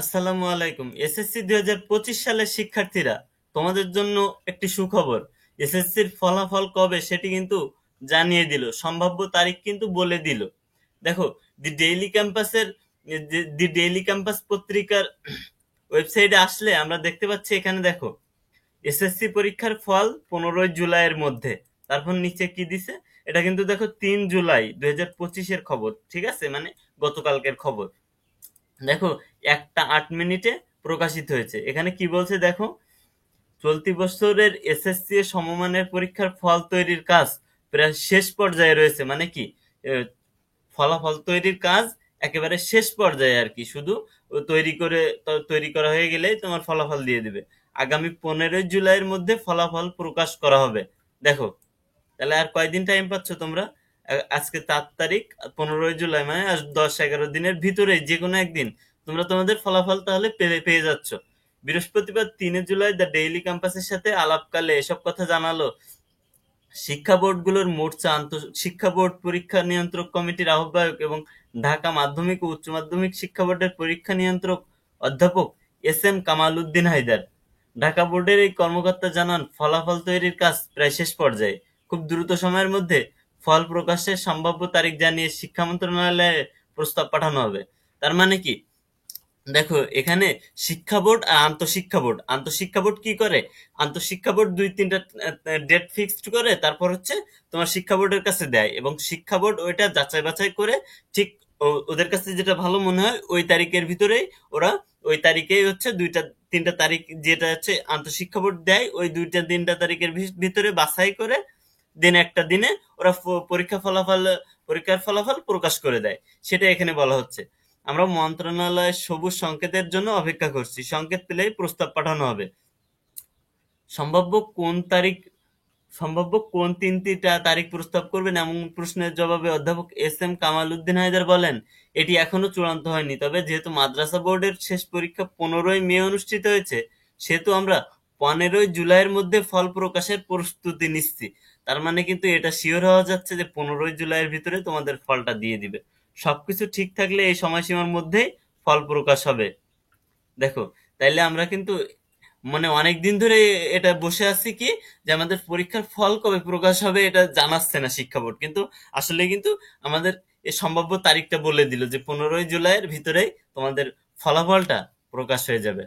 আসসালামু আলাইকুম। এসএসসি 2025 সালের শিক্ষার্থীরা, তোমাদের জন্য একটি সুখবর। এসএসসির ফলাফল কবে সেটি কিন্তু জানিয়ে দিল, সম্ভাব্য তারিখ কিন্তু বলে দিল। দেখো, দি ডেইলি ক্যাম্পাস পত্রিকার ওয়েবসাইটে আসলে আমরা দেখতে পাচ্ছি, এখানে দেখো এসএসসি পরীক্ষার ফল 15 জুলাইয়ের মধ্যে। তারপর নিচে কি দিছে, এটা কিন্তু দেখো 3 জুলাই 2025-এর খবর, ঠিক আছে, মানে গতকালকের খবর। দেখো, 1টা 8 মিনিটে প্রকাশিত হয়েছে। এখানে কি বলছে দেখো, চলতি বছরের এসএসসি এর সমমানের পরীক্ষার ফল তৈরির কাজ প্রায় শেষ পর্যায়ে রয়েছে। মানে কি, এ, ফলাফল তৈরির কাজ একেবারে শেষ পর্যায়ে আর কি। শুধু তৈরি করা হয়ে গেলেই তোমার ফলাফল দিয়ে দিবে। আগামী 15 জুলাইয়ের মধ্যে ফলাফল প্রকাশ করা হবে। দেখো, তাহলে আর কয়দিন টাইম পাচ্ছ তোমরা? আজকে 4 তারিখ, 15 জুলাই, মানে আজ 10-11 দিনের ভিতরে যে কোনো একদিন তোমরা তোমাদের ফলাফল তাহলে পেয়ে যাচ্ছ। বৃহস্পতিবার 3 জুলাই দ্য ডেইলি ক্যাম্পাসের সাথে আলাপকালে এসব কথা জানালো শিক্ষা বোর্ডগুলোর মোর্চা শিক্ষা বোর্ড পরীক্ষা নিয়ন্ত্রক কমিটির আহ্বায়ক এবং ঢাকা মাধ্যমিক ও উচ্চ মাধ্যমিক শিক্ষা বোর্ডের পরীক্ষা নিয়ন্ত্রক অধ্যাপক এস এম কামাল উদ্দিন হায়দার। ঢাকা বোর্ডের এই কর্মকর্তা জানান, ফলাফল তৈরির কাজ প্রায় শেষ পর্যায়ে। খুব দ্রুত সময়ের মধ্যে ফল প্রকাশের সম্ভাব্য তারিখ জানিয়ে শিক্ষা মন্ত্রণালয়ে প্রস্তাব পাঠানো হবে। তার মানে কি, দেখো এখানে শিক্ষা বোর্ড আর আন্তঃশিক্ষা বোর্ড কি করে, আন্তঃশিক্ষা বোর্ড 2-3টা ডেট ফিক্সড করে, তারপর হচ্ছে তোমার শিক্ষা বোর্ডের কাছে দেয়, এবং শিক্ষা বোর্ড ওইটা যাচাই বাছাই করে ঠিক ওদের কাছে যেটা ভালো মনে হয় ওই তারিখের ভিতরেই ওরা, ওই তারিখেই হচ্ছে 2-3টা তারিখ যেটা হচ্ছে আন্তঃশিক্ষা বোর্ড দেয়, ওই 2-3টা তারিখের ভিতরে বাছাই করে দিন একটা দিনে ওরা পরীক্ষার ফলাফল প্রকাশ করে দেয়। সেটা এখানে বলা হচ্ছে। আমরা মন্ত্রণালয়ের সবুজ সংকেতের জন্য অপেক্ষা করছি, সংকেত পেলেই প্রস্তাব পাঠানো হবে। সম্ভাব্য কোন তারিখ সম্ভাব্য কোন 3টা তারিখ প্রস্তাব করবেন এমন প্রশ্নের জবাবে অধ্যাপক এস এম কামাল উদ্দিন হায়দার বলেন, এটি এখনো চূড়ান্ত হয়নি, তবে যেহেতু মাদ্রাসা বোর্ডের শেষ পরীক্ষা 15ই মে অনুষ্ঠিত হয়েছে, সেহেতু আমরা 15 জুলাইয়ের মধ্যে ফল প্রকাশের প্রস্তুতি নিচ্ছি। তার মানে কিন্তু এটা শিওর হওয়া যাচ্ছে যে 15 জুলাইয়ের ভিতরে তোমাদের ফলটা দিয়ে দিবে। সবকিছু ঠিক থাকলে এই সময়সীমার মধ্যেই ফল প্রকাশ হবে। দেখো, তাইলে আমরা কিন্তু মানে অনেকদিন ধরে এটা বসে আছি কি, যে আমাদের পরীক্ষার ফল কবে প্রকাশ হবে এটা জানাচ্ছে না শিক্ষা বোর্ড, কিন্তু আসলে কিন্তু আমাদের এই সম্ভাব্য তারিখটা বলে দিল যে 15 জুলাইয়ের ভিতরেই তোমাদের ফলাফলটা প্রকাশ হয়ে যাবে।